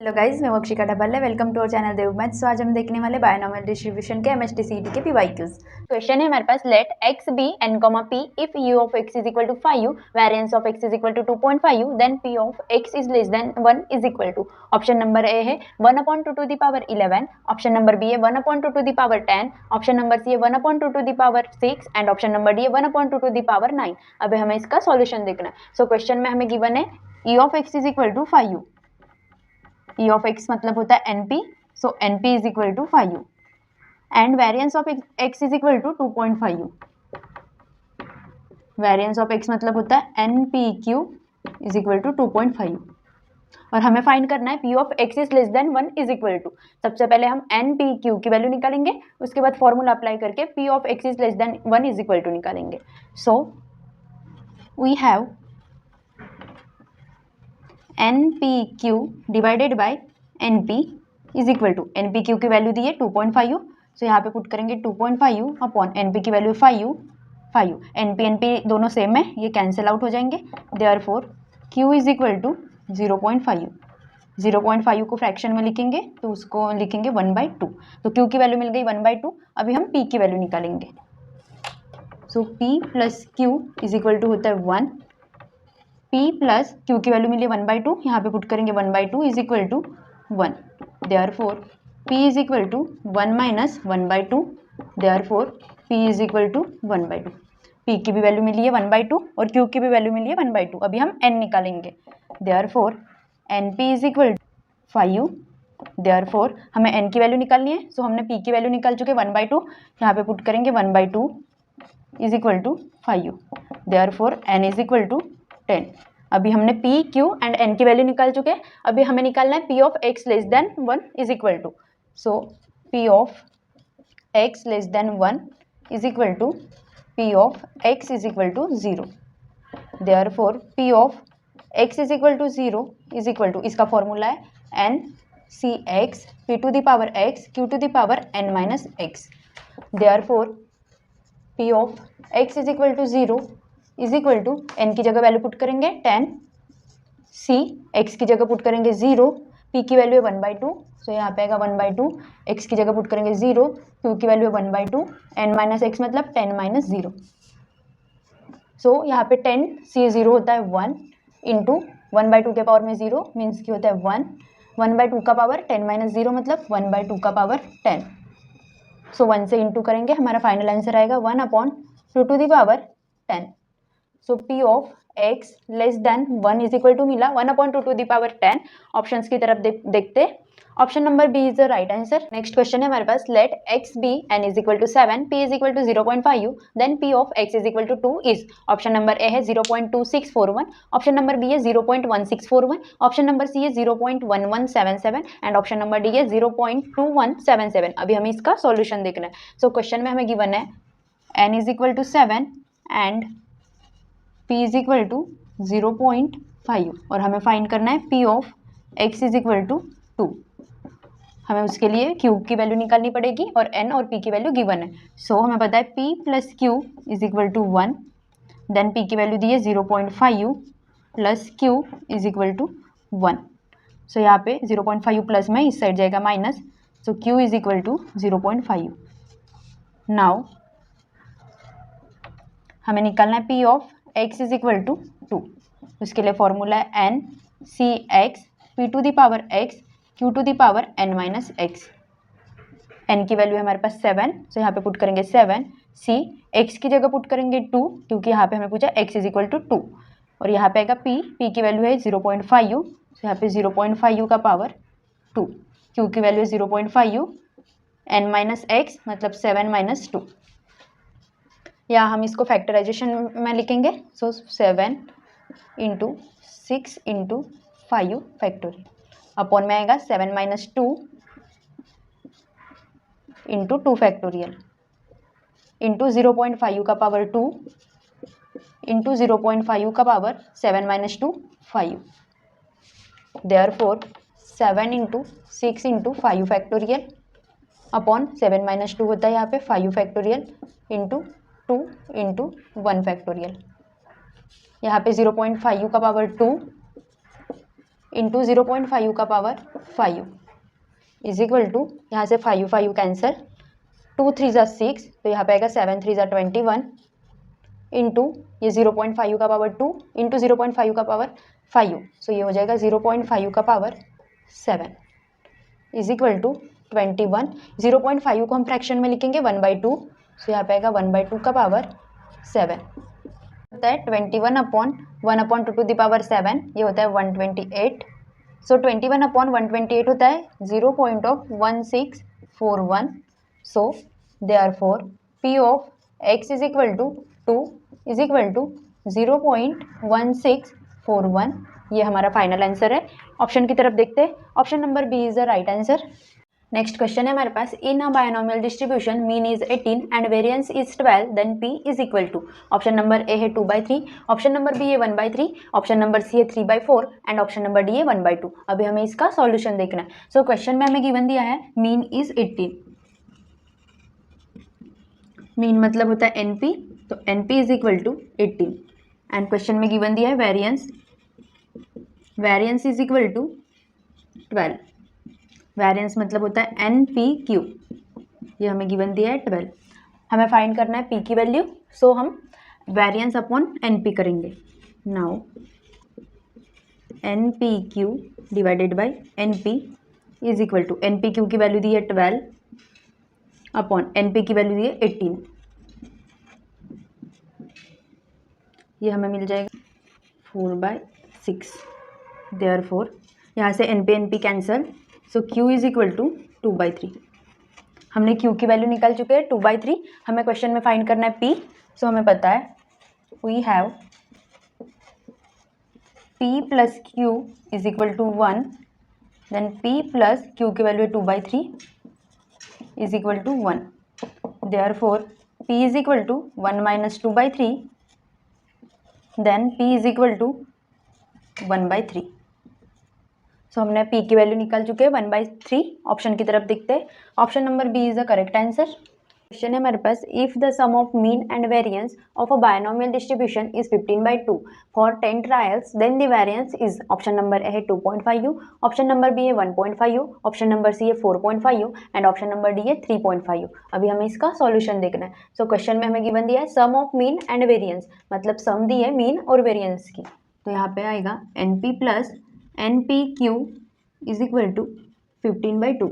Hello guys, मैं वक्षिका डबल है। Welcome to our channel Dev maths. तो आज हम देखने वाले बायनॉमियल डिस्ट्रीब्यूशन के एमएचटी सीईटी के पीवाईक्यूज। क्वेश्चन है हमारे पास, let x b n comma p if u of x is equal to 5, variance of x is equal to 2.5, then p of x is less than 1 is equal to. Option number a है 1/2 to the power 11, option number B है 1/2 to the power 10, option number C है 1/2 to the power 6 and option number D है 1/2 to the power 9। अब हमें इसका solution देखना है। So question में हमें गिवन है E of x is equal to 5, E of X मतलब होता है NP, so NP is equal to 5 and variance of x is equal to 2.5। Variance of X मतलब होता है NP Q is equal to 2.5 और हमें find करना है P of x is less than 1 is equal to. सबसे पहले हम एन पी क्यू की वैल्यू निकालेंगे, उसके बाद फॉर्मूला अप्लाई करके p of x is less than 1 is equal to निकालेंगे। So we have NPQ divided by NP is equal to, NPQ की वैल्यू दी है 2.5, सो यहाँ पे पुट करेंगे 2.5 अपॉन NP की वैल्यू 5, NP दोनों सेम है, ये कैंसिल आउट हो जाएंगे। Therefore Q is equal to 0.5, 0.5 को फ्रैक्शन में लिखेंगे तो उसको लिखेंगे 1/2, तो Q की वैल्यू मिल गई 1/2। अभी हम P की वैल्यू निकालेंगे। So P plus Q is equal to होता है 1, P प्लस Q की वैल्यू मिली 1/2, यहाँ पे पुट करेंगे 1/2 is equal to 1। Therefore P is equal to 1 minus 1/2, therefore P is equal to 1/2। P की भी वैल्यू मिली है 1/2 और Q की भी वैल्यू मिली है 1/2। अभी हम N निकालेंगे। Therefore NP is equal to 5, therefore हमें N की वैल्यू निकालनी है, सो हमने P की वैल्यू निकाल चुके 1/2, यहाँ पे पुट करेंगे 1/2 is equal to 5, therefore N is equal to 10। अभी हमने P, Q एंड N की वैल्यू निकाल चुके हैं। अभी हमें निकालना है P of x less than 1 is equal to. So P of x less than 1 is equal to P of x is equal to 0। Therefore P of x is equal to 0 is equal to, इसका formula है n c x p to the power x q to the power n minus x। Therefore P of x is equal to 0 is equal to, N की जगह value put करेंगे 10, सी x की जगह put करेंगे 0, P की value है 1/2, so यहाँ पे आएगा 1/2, एक्स की जगह पुट करेंगे 0, क्यू की वैल्यू है 1/2, एन माइनस एक्स मतलब 10 माइनस 0। सो यहाँ पे 10 सी 0 होता है 1 इंटू 1/2 के पावर में 0 मीन्स की होता है 1, 1/2 का पावर 10 माइनस 0 मतलब 1/2 का पावर 10। सो 1 से इंटू करेंगे, हमारा फाइनल आंसर आएगा 1/2 to the power 10। So P of x less than 1 is equal to मिला 1/2 टू द पावर 10। ऑप्शंस की तरफ देखते, option number b is the right answer. Next question है हमारे पास, let x b n is equal to 7, p is equal to 0.5, then p of x is equal to 2 is. Option number a है 0.2641, option number B है 0.1641, option number C है 0.1177 and option number D है 0.2177। अभी हमें इसका solution देखना है। So question में हमें गिवन है n is equal to 7 and P is equal to 0.5 और हमें फाइंड करना है P of x is equal to 2। हमें उसके लिए Q की वैल्यू निकालनी पड़ेगी और N और P की वैल्यू गिवन है। सो हमें पता है P plus Q is equal to 1, then P की वैल्यू दी है 0.5 plus Q is equal to 1। So यहाँ पे 0.5 प्लस में इस साइड जाएगा minus, so Q is equal to 0.5। Now हमें निकालना है P of x is equal to 2। उसके लिए फॉर्मूला है n c x p to the power x q to the power n minus x। n की value है हमारे पास 7, सो यहाँ पे पुट करेंगे 7, c x की जगह पुट करेंगे 2 क्योंकि यहाँ पे हमें पूछा x इज इक्वल टू 2 और यहाँ पे आएगा p की वैल्यू है 0.5, सो यहाँ पे 0.5 का पावर 2, q की वैल्यू है 0.5, n माइनस x मतलब 7 माइनस 2। या हम इसको फैक्टराइजेशन में लिखेंगे। सो 7 इंटू 6 इंटू 5 फैक्टोरियल अपॉन में आएगा 7 माइनस 2 इंटू 2 फैक्टोरियल इंटू 0.5 का पावर 2 इंटू 0.5 का power 7 minus 2 5। Therefore 7 into 6 into 5 factorial upon 7 minus 2 होता है यहाँ पे 5 फैक्टोरियल इंटू 2 इंटू 1 फैक्टोरियल। यहाँ पे 0.5 का पावर 2 इंटू 0.5 का पावर 5 इज इक्वल टू, यहाँ से 5 कैंसिल, 2 3 ज़ा 6, तो यहाँ पे आएगा 7 3 ज़ा 21 इंटू ये 0.5 का पावर 2 इंटू 0.5 का पावर 5, सो ये हो जाएगा 0.5 का पावर 7 इज इक्वल टू 21। 0.5 को हम फ्रैक्शन में लिखेंगे 1/2, सो यहाँ पे आएगा 1/2 का पावर 7 होता है 21 अपॉन 1/2 टू द पावर 7, ये होता है 128। सो 21 अपॉन 128 होता है 0.1641। So therefore P of x is equal to 2 is equal to 0.1641। ये हमारा फाइनल आंसर है। ऑप्शन की तरफ देखते हैं, option number b is the right answer. Next question है हमारे पास, in a binomial distribution mean is 18 and variance is 12 then P is equal to, option number a है 2/3, ऑप्शन नंबर बी है 1/3, ऑप्शन नंबर सी है 3/4 and option number D है 1/2। अभी हमें इसका सॉल्यूशन देखना है। सो क्वेश्चन में हमें गिवन दिया है मीन इज 18, मीन मतलब होता है NP, तो NP is equal to 18 and question में गिवन दिया है variance, variance is equal to 12, variance मतलब होता है NPQ, ये हमें गिवन दिया है 12। हमें फाइंड करना है P की वैल्यू, सो हम वेरिएंस अपॉन NP करेंगे। Now NPQ divided by NP is equal to, NPQ की वैल्यू दी है 12 अपॉन NP की वैल्यू दी है 18, ये हमें मिल जाएगा 4/6। देयरफॉर यहाँ से NP cancel, so Q is equal to 2/3। हमने Q की वैल्यू निकाल चुके हैं 2/3। हमें क्वेश्चन में फाइंड करना है P, सो हमें पता है we have P plus Q is equal to 1, then P plus Q की वैल्यू है 2/3 is equal to 1। Therefore P is equal to 1 minus 2/3, then P is equal to 1/3। So हमने P की value निकाल चुके हैं 1/3। ऑप्शन की तरफ देखते हैं, option number b is the correct answer. Question है हमारे पास, if the sum of mean and variance of a binomial distribution is 15/2 for 10 trials then the variance is, option number a है 2.5, ऑप्शन नंबर बी है 1.5, option number C है 4.5 and option number D है 3.5। अभी हमें इसका solution देखना है। So question में हमें गिवन दिया है सम ऑफ मीन एंड वेरिएंस, मतलब सम दी है मीन और वेरिएंस की, तो यहाँ पे आएगा NP plus NPQ is equal to 15/2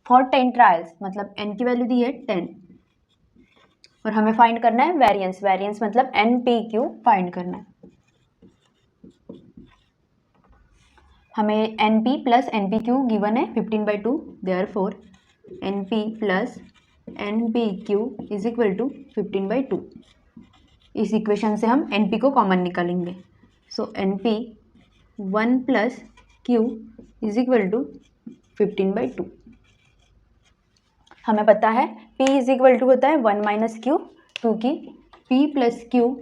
for 10 trials, मतलब n की वैल्यू दी है 10 और हमें फाइंड करना है वेरिएंस, वेरिएंस मतलब NPQ फाइंड करना है। हमें NP प्लस NPQ गिवन है 15/2, therefore NP plus NPQ is equal to 15/2। इस इक्वेशन से हम NP को कॉमन निकालेंगे, so NP 1 plus Q is equal to 15/2। हमें पता है P इज इक्वल टू होता है 1 माइनस Q, क्योंकि P plus Q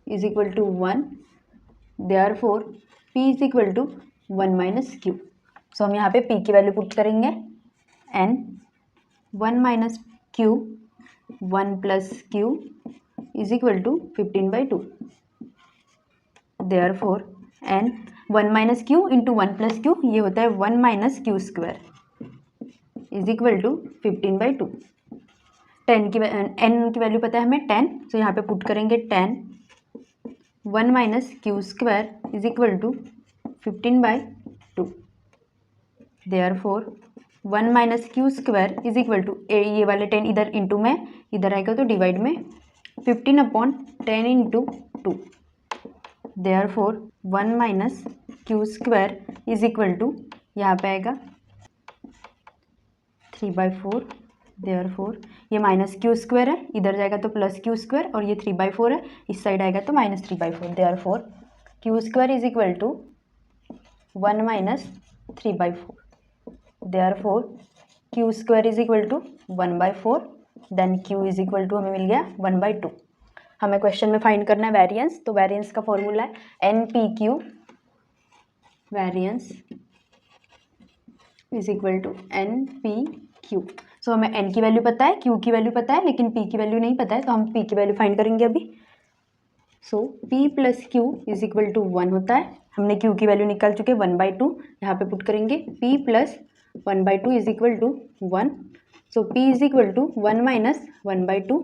is equal to 1, therefore P is equal to 1 minus Q। So हम यहाँ पे P की वैल्यू पुट करेंगे, N 1 minus Q 1 plus Q is equal to 15/2। Therefore N 1 minus Q into 1 plus Q, ये होता है 1 minus Q square is equal to 15/2। 10 की N की वैल्यू पता है हमें 10, सो यहाँ पे पुट करेंगे 10 1 minus Q square is equal to 15/2। Therefore 1 minus Q square is equal to, ये वाले 10 इधर इंटू में, इधर आएगा तो डिवाइड में, 15/10 into 2। Therefore 1 minus Q square is equal to, यहाँ पे आएगा 3/4। देयरफॉर ये माइनस Q स्क्वायर है, इधर जाएगा तो प्लस Q स्क्वायर, और ये 3/4 है, इस साइड आएगा तो minus 3/4। Therefore Q square is equal to 1 minus 3/4। Therefore Q square is equal to 1/4, then Q is equal to हमें मिल गया 1/2। हमें क्वेश्चन में फाइंड करना है वेरिएंस, तो वेरिएंस का फॉर्मूला है NPQ, variance is equal to NPQ। So हमें N की वैल्यू पता है, Q की वैल्यू पता है, लेकिन P की वैल्यू नहीं पता है, तो हम P की वैल्यू फाइंड करेंगे अभी। So P plus Q is equal to 1 होता है, हमने क्यू की वैल्यू निकाल चुके 1/2, यहाँ पे पुट करेंगे p plus 1/2 is equal to 1. So p is equal to 1 minus 1/2,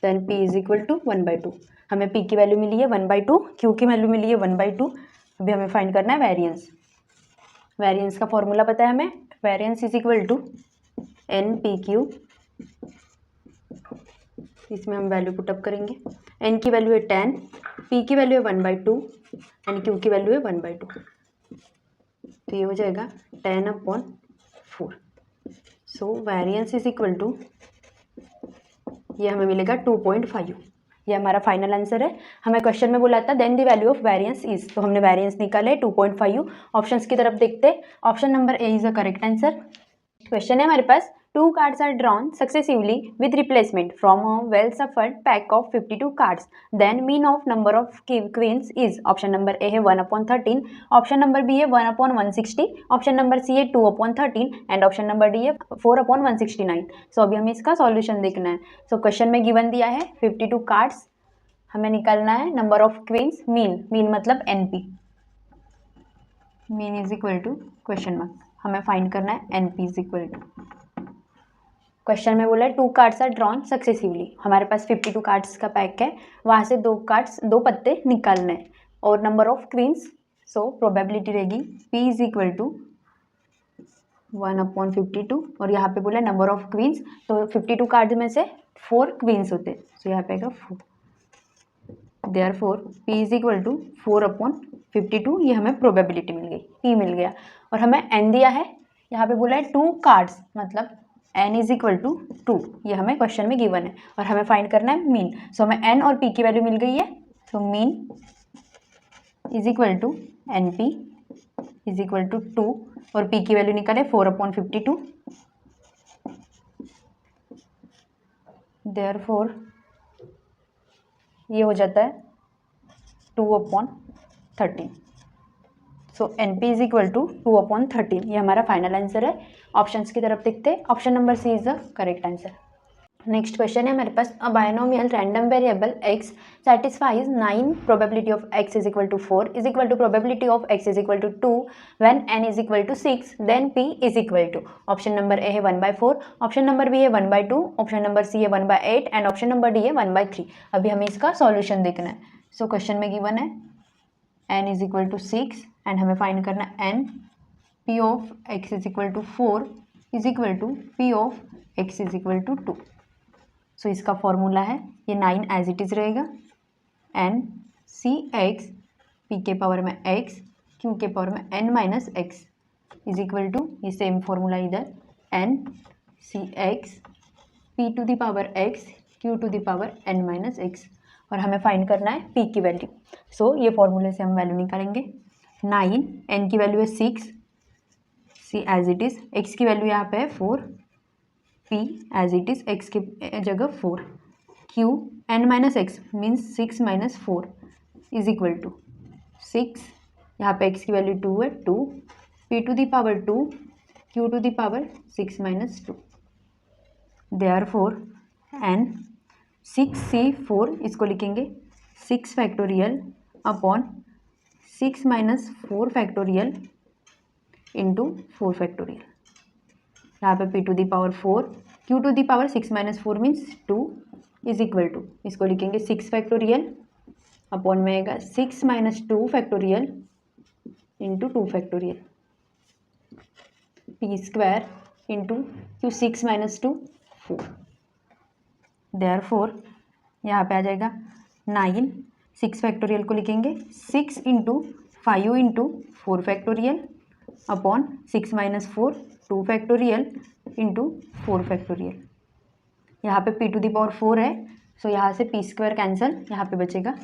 then p is equal to 1/2. हमें p की वैल्यू मिली है 1/2, q की वैल्यू मिली है 1/2. अभी हमें फाइंड करना है वेरिएंस. वेरिएंस का फॉर्मूला पता है हमें, variance is equal to NPQ. इसमें हम वैल्यू पुटअप करेंगे. n की वैल्यू है 10, p की वैल्यू है 1/2 एंड q की वैल्यू है 1/2. तो ये हो जाएगा 10/4. सो वेरिएंस इज इक्वल टू, ये हमें मिलेगा 2.5. ये हमारा फाइनल आंसर है. हमें क्वेश्चन में बोला था then the value of variance is, तो हमने वेरिएंस निकाला है 2.5. ऑप्शंस की तरफ देखते. Option number a is the correct answer. Question है हमारे पास, 2 cards are drawn successively with replacement from a well shuffled pack of 52 cards. Then mean of number of queens is, option number a है 1/13, option number B है 1/160, option number C है 2/13 and option number D है 4/169. सो अभी हमें इसका solution देखना है. So question में गिवन दिया है 52 कार्ड्स, हमें निकालना है नंबर ऑफ क्वींस. मीन मतलब NP. Mean is equal to question mark. हमें फाइंड करना है NP is equal to. Question में बोला है 2 कार्ड्स आर ड्रॉन सक्सेसिवली. हमारे पास 52 कार्ड्स का पैक है, वहाँ से 2 पत्ते निकालने हैं और number of queens. So probability रहेगी P इज इक्वल टू 1/52 और यहाँ पे बोला नंबर ऑफ क्वींस, तो 52 कार्ड्स में से 4 क्वींस होते हैं. सो यहाँ पे आएगा 4. Therefore P is equal to 4/52. ये हमें प्रोबेबिलिटी मिल गई, P मिल गया. और हमें N दिया है, यहाँ पे बोला है 2 कार्ड्स, मतलब n इज इक्वल टू 2. ये हमें क्वेश्चन में गिवन है और हमें फाइंड करना है मीन. सो हमें n और p की वैल्यू मिल गई है. So mean is equal to NP is equal to 2 और p की वैल्यू निकाले 4/52. देयरफॉर ये हो जाता है 2/13. सो NP इज इक्वल टू 2/13. ये हमारा फाइनल आंसर है. ऑप्शंस की तरफ देखते हैं. Option number c is the correct answer. Next question है हमारे पास, a binomial random variable x satisfies 9 probability of x is equal to 4 is equal to probability of x is equal to 2 when n is equal to 6, then p is equal to. Option number a है 1/4, option number B है 1/2, option number C है 1/8 and option number D है 1/3. अभी हमें इसका solution देखना है. So question में गिवन है n is equal to 6 and हमें फाइंड करना है n. p of x is equal to 4 is equal to p of x is equal to 2. So इसका फॉर्मूला है, ये 9 एज इट इज़ रहेगा. n cx p के power में x q के पावर में n minus x is equal to, ये same formula इधर, n cx p to the power x q to the power n minus x. और हमें find करना है p की वैल्यू. सो ये फॉर्मूले से हम वैल्यू निकालेंगे. 9, n की वैल्यू है 6, c as it is, x की वैल्यू यहाँ पे है 4, p as it is, x की जगह 4, q n minus x means 6 minus 4 is equal to 6. यहाँ पे x की वैल्यू 2 है, 2, p to the power 2 q to the power 6 minus 2. Therefore n 6c4, इसको लिखेंगे 6 factorial upon 6 minus 4 factorial into 4 factorial. यहाँ पे p to the power 4 q to the power 6 minus 4 means 2 is equal to, इसको लिखेंगे 6 factorial upon में आएगा 6 minus 2 factorial into 2 factorial. p square into q 6 minus 2 4. Therefore यहाँ पे आ जाएगा 9, 6 factorial को लिखेंगे 6 into 5 into 4 factorial upon 6 minus 4 2 factorial into 4 factorial. यहाँ पे p टू द पावर 4 है, सो यहाँ से p स्क्वायर कैंसिल, यहाँ पे बचेगा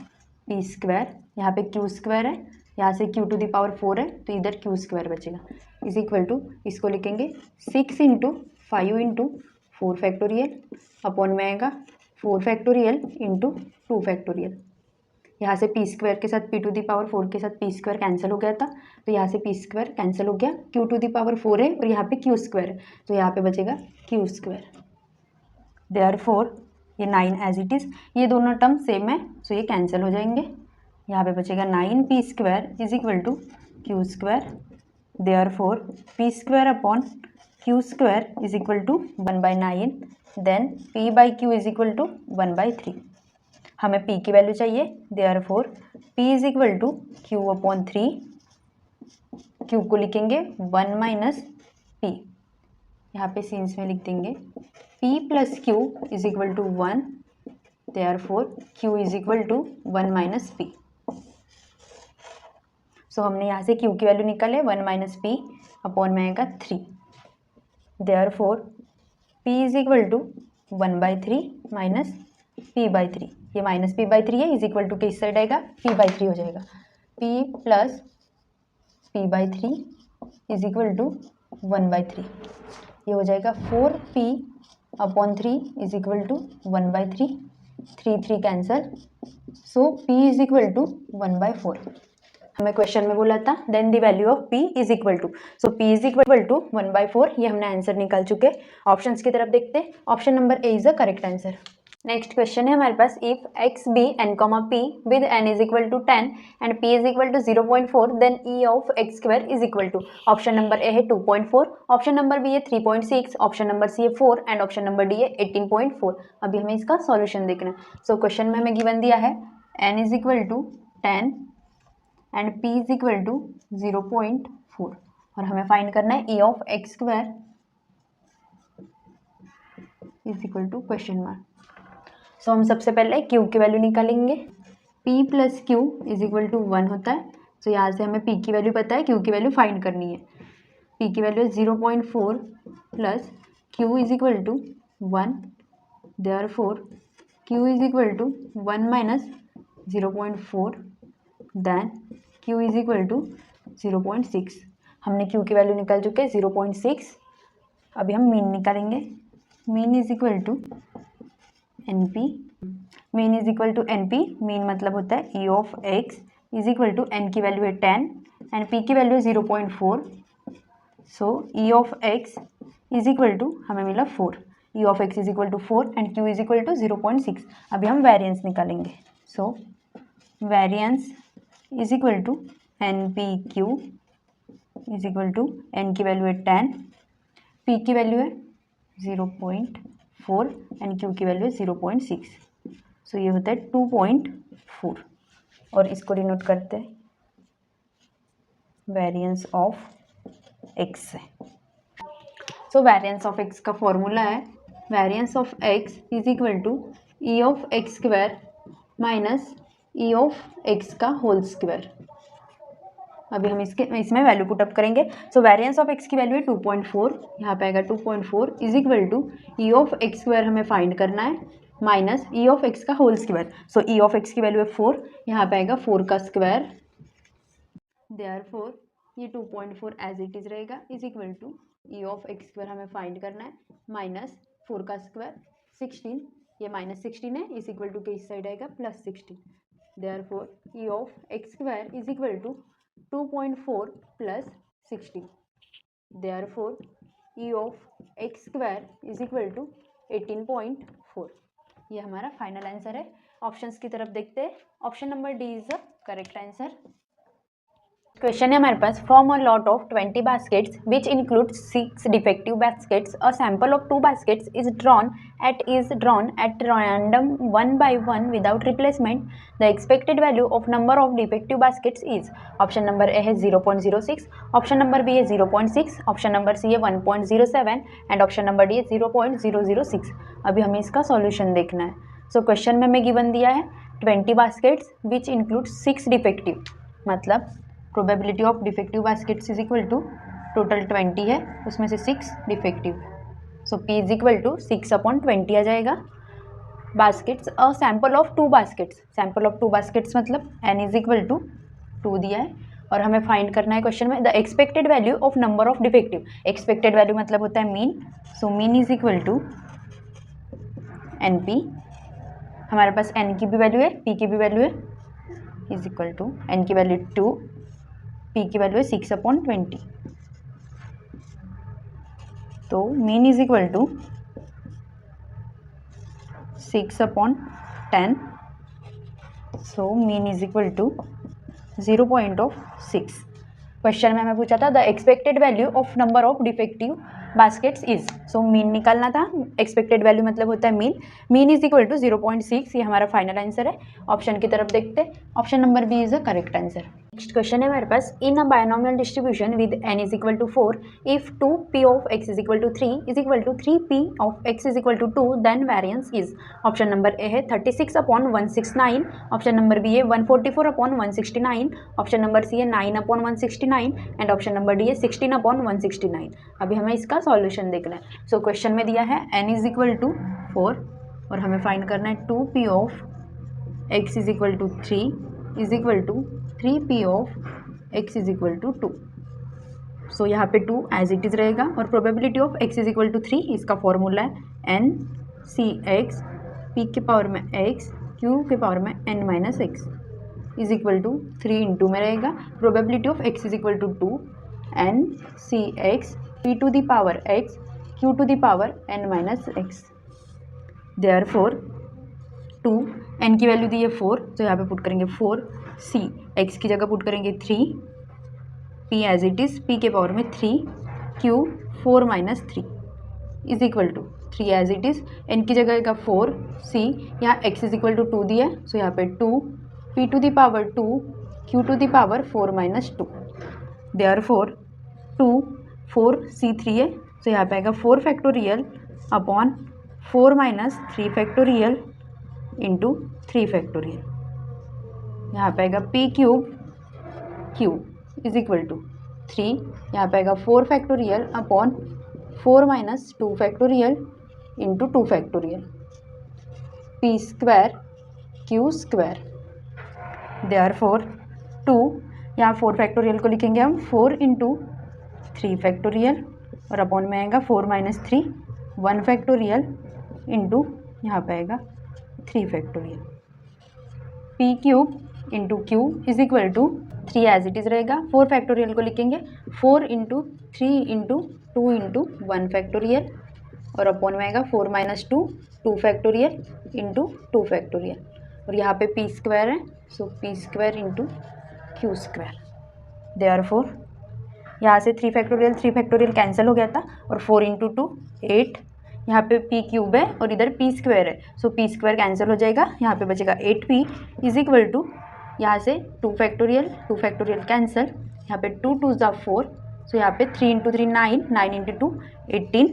p स्क्वायर. यहाँ पे q स्क्वायर है, यहाँ से q टू द पावर 4 है तो इधर q स्क्वायर बचेगा इज इक्वल टू, इसको लिखेंगे 6 इंटू 5 इंटू 4 फैक्टोरियल अपॉन में आएगा 4 फैक्टोरियल इंटू 2 फैक्टोरियल. यहाँ से p स्क्वायर के साथ p टू द पावर 4 के साथ p स्क्वायर कैंसिल हो गया था, तो यहाँ से p स्क्वायर कैंसिल हो गया. q टू द पावर 4 है और यहाँ पे q स्क्वायर है, तो यहाँ पे बचेगा q स्क्वायर. देयरफॉर ये 9 एज इट इज़, ये दोनों टर्म सेम है, सो ये कैंसिल हो जाएंगे. यहाँ पे बचेगा 9p² is equal to q²। Therefore p² upon q² is equal to 1/9, then p/q is equal to 1/3। हमें p की वैल्यू चाहिए, therefore p is equal to q upon 3। q को लिखेंगे 1 माइनस p, यहाँ पे सीन्स में लिख देंगे p plus q is equal to 1, therefore q is equal to 1 minus p। So हमने यहाँ से q की वैल्यू निकाले 1 माइनस p अपॉन में आएगा 3, therefore p is equal to 1/3 minus p/3। ये माइनस p/3 है, इज इक्वल टू के इस साइड आएगा p/3 हो जाएगा। p plus p/3 is equal to 1/3। ये हो जाएगा 4p upon 3 is equal to 1/3। 3 cancel, so p is equal to 1/4। हमें क्वेश्चन में बोला था then the value of p is equal to, so p is equal to 1/4। ये हमने answer निकाल चुके। ऑप्शंस की तरफ देखते हैं। Option number a is the correct answer. Next question है हमारे पास, if x b n p with n is equal to 10 and p is equal to 0.4 then e of x² is equal to. Option number a है 2.4, option number B है 3.6, option number C है 4 and option number D है 18.4। अभी हमें इसका solution देखना है। So question में हमें गिवन दिया है n is equal to 10 and p is equal to 0.4 और हमें फाइंड करना है e of x² is equal to question mark. So हम सबसे पहले q की वैल्यू निकालेंगे। p plus q is equal to 1 होता है। सो यहाँ से हमें p की वैल्यू पता है, q की वैल्यू फाइंड करनी है। p की वैल्यू है 0.4 plus q is equal to 1, therefore q is equal to 1 minus 0.4 then q is equal to 0.6। हमने q की वैल्यू निकाल चुके हैं 0.6। अभी हम मीन निकालेंगे। Mean is equal to NP, mean is equal to NP, mean मतलब होता है e of x is equal to n की वैल्यू है 10 एंड p की वैल्यू है 0.4। So e of x is equal to हमें मिला 4, e of x is equal to 4 and q is equal to 0.6। अभी हम वेरिएंस निकालेंगे। So variance is equal to NPQ is equal to n की value है 10, p की value है 0.4 and q की वैल्यू है 0.6। सो ये होता है 2.4 और इसको डिनोट करते हैं वेरिएंस ऑफ x से। सो वेरिएंस ऑफ x का फॉर्मूला है variance of x is equal to e of x² minus e of x का होल स्क्वायर। अभी हम इसमें वैल्यू पुटअप करेंगे। सो वेरिएंस ऑफ x की वैल्यू है 2.4, यहाँ पे आएगा 2.4 is equal to e of x² हमें फाइंड करना है माइनस e ऑफ x का whole square. So e of x की वैल्यू है 4, यहाँ पे आएगा 4 का स्क्वायर, देयरफॉर ये 2.4 एज इट इज रहेगा is equal to e of x² हमें फाइंड करना है माइनस 4 का स्क्वायर 16, ये माइनस 16 है, इज इक्वल टू के इस साइड आएगा plus 16, therefore e of x² is equal to 2.4 plus 16, therefore e of x² is equal to 18.4। ये हमारा फाइनल आंसर है। ऑप्शंस की तरफ देखते हैं। Option number d is the correct answer. Question है हमारे पास, from a lot of 20 baskets which include 6 defective baskets, a sample of 2 baskets is drawn at random 1 by 1 without replacement. The expected value of number of defective baskets is, option number a है 0.06, option number B है 0.6, option number C है 1.07 and option number D है 0.006। अभी हमें इसका solution देखना है। So question में हमें गिवन दिया है 20 baskets which include 6 defective, मतलब probability of defective baskets is equal to total 20 है, उसमें से 6 defective. So p is equal to 6/20 आ जाएगा। Baskets a sample of 2 baskets, sample of 2 baskets मतलब n इज इक्वल टू 2 दिया है और हमें फाइंड करना है क्वेश्चन में the expected value of number of defective. Expected value मतलब होता है mean. So mean is equal to NP, हमारे पास n की भी वैल्यू है, p की भी वैल्यू है, इज इक्वल टू n की वैल्यू 2, p की वैल्यू है 6/20। तो mean is equal to 6/10, so mean is equal to 0.6। Question में हमें पूछा था the expected value of number of defective baskets is. So mean निकालना था। एक्सपेक्टेड वैल्यू मतलब होता है mean. Mean is equal to 0.6, ये हमारा फाइनल आंसर है। ऑप्शन की तरफ देखते हैं, option number b is the correct answer. Next question है हमारे पास, in a binomial distribution with n is equal to 4 if 2p of x is equal to 3 is equal to 3p of x is equal to 2 then variance is. Option number a है 36/169, option number B है 144/169, option number C है 9/169 and option number D है 16/169। अभी हमें इसका solution देखना है। So question में दिया है n इज इक्वल टू 4 और हमें फाइंड करना है 2p of x is equal to 3 is equal to 3p of x is equal to 2। So यहाँ पे 2 एज इट इज़ रहेगा और probability of x is equal to 3, इसका फॉर्मूला है n c x p के power में x q के power में n minus x is equal to 3 into में रहेगा। Probability of x is equal to 2 n c x p to the power x q to the power n minus x. Therefore 2 n की value दी है 4, तो यहाँ पे put करेंगे 4 c x की जगह पुट करेंगे 3 p as it is p के पावर में 3 q 4 minus 3 is equal to 3 as it is n की जगह का 4 c, यहाँ x इज इक्वल टू 2 दिया है, सो यहाँ पे 2 p to the power 2 q to the power 4 minus 2। Therefore 2 4 c 3 है, सो यहाँ पे आएगा 4 factorial upon 4 minus 3 factorial into 3 factorial. यहाँ पे आएगा p cube q is equal to 3, यहाँ पे आएगा 4 factorial upon 4 minus 2 factorial into 2 factorial, p square q square. Therefore 2 यहाँ 4 फैक्टोरियल को लिखेंगे हम 4 इंटू 3 फैक्टोरियल और अपॉन में आएगा 4 माइनस 3 1 फैक्टोरियल इंटू यहाँ पे आएगा 3 factorial. p cube into q is equal to 3 as it is रहेगा। 4 फैक्टोरियल को लिखेंगे 4 इंटू 3 इंटू 2 इंटू 1 फैक्टोरियल और अपॉन में आएगा 4 माइनस 2 2 फैक्टोरियल इंटू 2 फैक्टोरियल और यहाँ पे p स्क्वायर है, सो p square into Q square. Therefore यहाँ से 3 फैक्टोरियल कैंसिल हो गया था और 4 इंटू 2 8, यहाँ पे p क्यूब है और इधर p स्क्वायर है, सो p स्क्वायर कैंसिल हो जाएगा, यहाँ पे बचेगा 8p इज इक्वल टू यहाँ से 2 फैक्टोरियल कैंसिल, यहाँ पे 2 2 ज़ा 4, सो यहाँ पे 3 इंटू 3 9 9 इंटू 2 18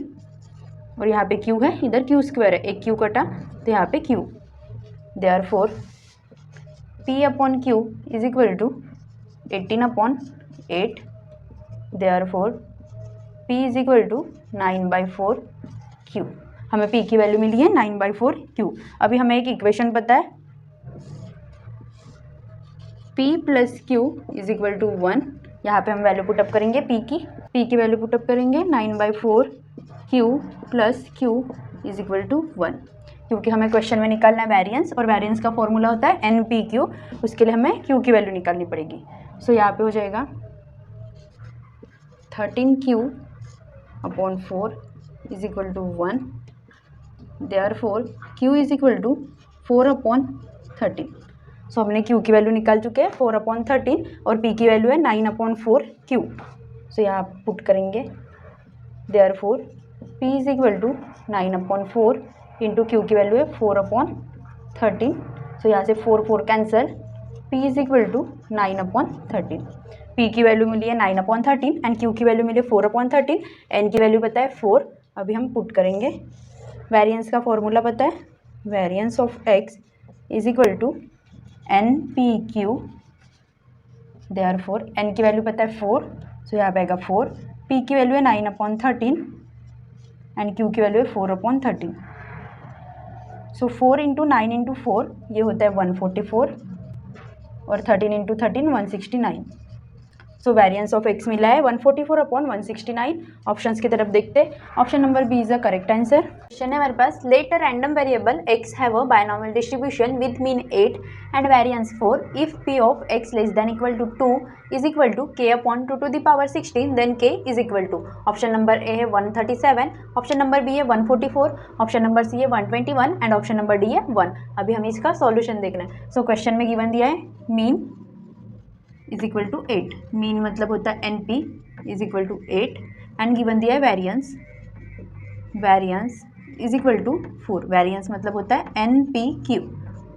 और यहाँ पे q है, इधर q स्क्वायर है, एक q कटा तो यहाँ पे q। Therefore p upon q is equal to 18/8। Therefore p is equal to 9/4 q। हमें p की वैल्यू मिली है 9/4 q। अभी हमें एक इक्वेशन पता है p plus q is equal to 1। यहाँ पे हम वैल्यू पुटअप करेंगे p की वैल्यू पुटअप करेंगे 9/4 q plus q is equal to 1, क्योंकि हमें क्वेश्चन में निकालना है वेरिएंस और वेरिएंस का फॉर्मूला होता है NPQ, उसके लिए हमें q की वैल्यू निकालनी पड़ेगी। सो यहाँ पे हो जाएगा 13q upon 4 is equal to 1। Therefore q is equal to 4/13। So हमने q की वैल्यू निकाल चुके हैं 4/13 और p की वैल्यू है 9/4 q। सो यहाँ पुट करेंगे, therefore p is equal to 9/4 into q की वैल्यू है 4/13। सो यहाँ से 4 4 cancel, p is equal to 9/13। p की वैल्यू मिली है 9/13 एंड q की वैल्यू मिली है 4/13, n की वैल्यू पता है 4। अभी हम पुट करेंगे, वेरिएंस का फॉर्मूला पता है, variance of x is equal to NPQ। Therefore n की वैल्यू पता है 4, सो यहाँ पे आएगा 4, p की वैल्यू है 9/13 एंड q की वैल्यू है 4/13। सो 4 इंटू 9 इंटू 4 ये होता है 144 और 13 into 13 169। So variance of x मिला है 144 अपॉन 169। ऑप्शंस की तरफ देखते हैं। Option number b is the correct answer. Question है हमारे पास, let a random variable x have a binomial distribution with mean 8 and variance 4 if p of x less than equal to 2 is equal to k upon 2 to the power 16 then k is equal to. Option number a है 137, option number B है 144, option number C है 121 and option number D है 1। अभी हमें इसका solution देखना है। So question में गिवन दिया है mean is equal to 8, mean मतलब होता है NP is equal to 8 and given दिया है variance, variance is equal to 4, variance मतलब होता है NPQ,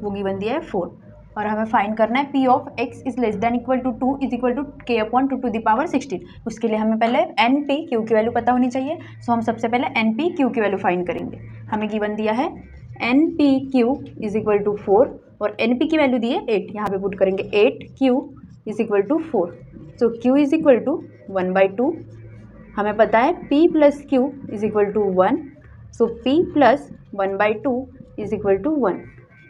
वो गिवन दिया है 4 और हमें फाइंड करना है P of x is less than equal to 2 is equal to k upon 2 to the power 16। उसके लिए हमें पहले NPQ की वैल्यू पता होनी चाहिए। सो हम सबसे पहले NPQ की वैल्यू फाइंड करेंगे। हमें गिवन दिया है NPQ इज इक्वल टू 4 और NP की वैल्यू दी है 8, यहाँ पे पुट करेंगे 8Q is equal to 4। So Q is equal to 1/2। हमें पता है P plus Q is equal to 1, so P plus 1/2 is equal to 1।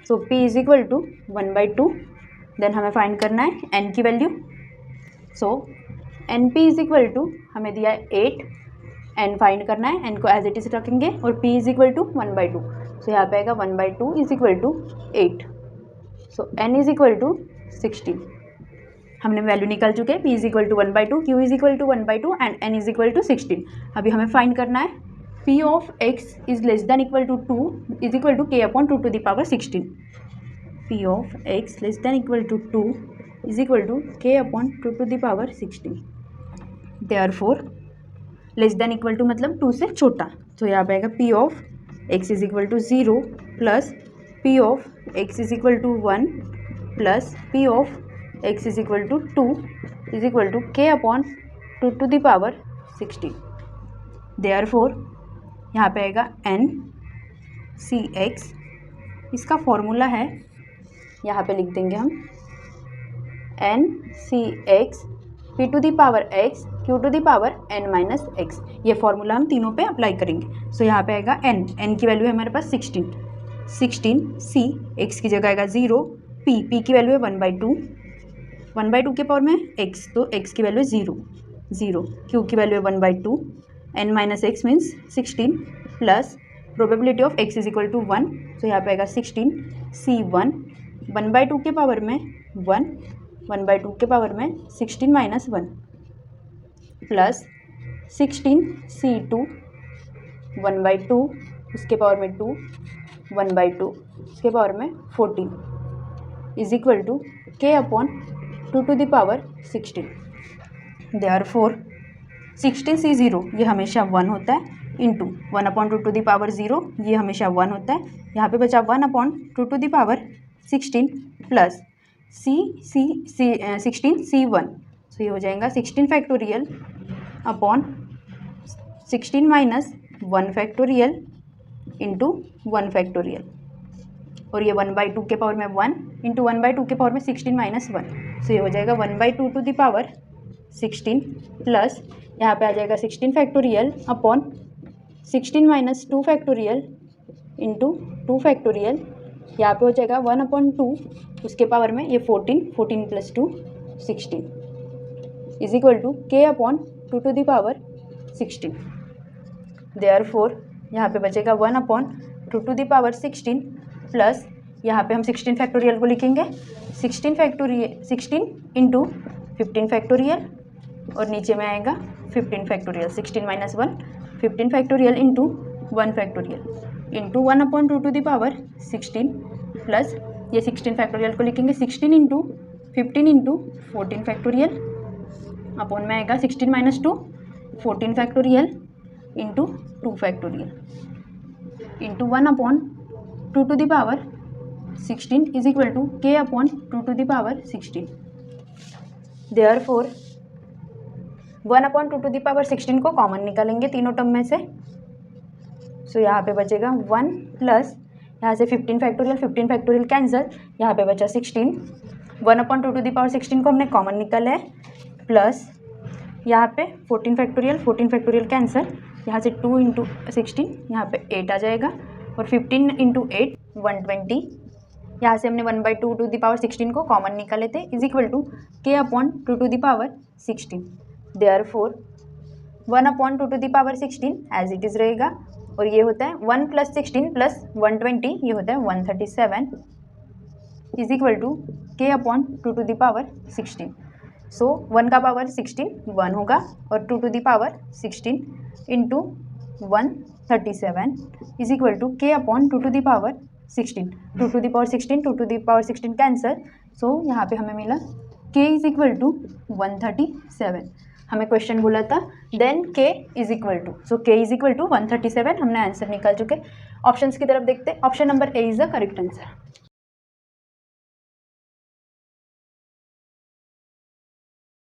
So P is equal to 1/2। Then हमें फाइंड करना है N की value. So NP is equal to हमें दिया है 8, N फाइंड करना है, N को एज इट इज रखेंगे और P is equal to 1/2। So यहाँ पे आएगा 1/2 is equal to 8। So N is equal to 16। हमने वैल्यू निकाल चुके हैं, P is equal to 1/2, Q is equal to 1/2 and N is equal to 16। अभी हमें फाइंड करना है P of x is less than equal to 2 is equal to k upon 2 to the power 16। P of x less than equal to 2 is equal to k upon 2 to the power 16। Therefore less than equal to मतलब 2 से छोटा, तो यहाँ पे आएगा P of x is equal to 0 plus P of x is equal to 1 plus P of x is equal to 2 is equal to k upon 2 to the power 16। Therefore यहाँ पे आएगा NCx, इसका फॉर्मूला है, यहाँ पे लिख देंगे हम NCx P to the power x Q to the power n minus x। ये फॉर्मूला हम तीनों पे अप्लाई करेंगे। सो यहाँ पे आएगा N की वैल्यू है हमारे पास 16, C x की जगह आएगा 0, P की वैल्यू है 1/2 के पावर में x, तो x की वैल्यू है 0, Q की वैल्यू है 1/2, n minus x means 16 plus probability of x is equal to 1। तो यहाँ पे आएगा 16 C1 1/2 के पावर में 1, 1/2 के पावर में 16 माइनस 1 प्लस 16 C2 1/2 उसके पावर में 2, 1/2 उसके पावर में 14 is equal to k upon 2 to the power 16। Therefore 16C0 ये हमेशा 1 होता है, into 1 upon 2 to the power 0 ये हमेशा 1 होता है। यहाँ पे बचा 1 upon 2 to the power 16 plus 16 C1, so ये हो जाएगा 16 factorial upon 16 minus 1 factorial into 1 factorial, और ये 1/2 के पावर में 1 इंटू 1/2 के पावर में 16 माइनस 1, सो ये हो जाएगा 1/2 टू द पावर 16 प्लस यहाँ पे आ जाएगा 16 factorial upon 16 minus 2 factorial into 2 factorial, यहाँ पे हो जाएगा 1/2 उसके पावर में ये 14 plus 2 16 is equal to k upon 2 to the power 16। Therefore यहाँ पे बचेगा 1/2 टू द पावर 16 प्लस यहाँ पे हम 16 फैक्टोरियल को लिखेंगे 16 इंटू 15 फैक्टोरियल और नीचे में आएगा 15 factorial, 16 minus 1 15 factorial into 1 factorial into 1/2 to the power 16 plus ये 16 फैक्टोरियल को लिखेंगे 16 इंटू 15 इंटू 14 फैक्टोरियल अपॉन में आएगा 16 minus 2 14 factorial into 2 factorial into 1/2 to the power 16 is equal to k upon 2 to the power 16। Therefore 1/2 to the power 16 को common निकालेंगे तीनों term में से। सो यहाँ पे बचेगा 1 प्लस यहाँ से 15 फैक्टोरियल कैंसिल, यहाँ पे बचा 16, 1/2 टू द पावर 16 को हमने कॉमन निकाला है प्लस यहाँ पे 14 फैक्टोरियल कैंसिल, यहाँ से 2 इंटू 16 यहाँ पे 8 आ जाएगा और 15 इंटू 8 120 यहाँ से हमने 1/2 टू द पावर 16 को कॉमन निकाले थे, is equal to k upon 2 to the power 16। Therefore 1/2 to the power 16 as it is रहेगा, और ये होता है 1 + 16 + 120, ये होता है 137 is equal to k upon 2 to the power 16। So 1 का पावर 16 1 होगा, और 2 to the power 16 into 137 is equal to k upon 2 to the power 16। 2 to the power 16 2 to the power 16 cancel, so यहाँ पे हमें मिला k इज इक्वल टू 137। हमें question बोला था then k is equal to, so k is equal to 137, हमने answer निकाल चुके। ऑप्शंस की तरफ देखते हैं। Option number a is the correct answer.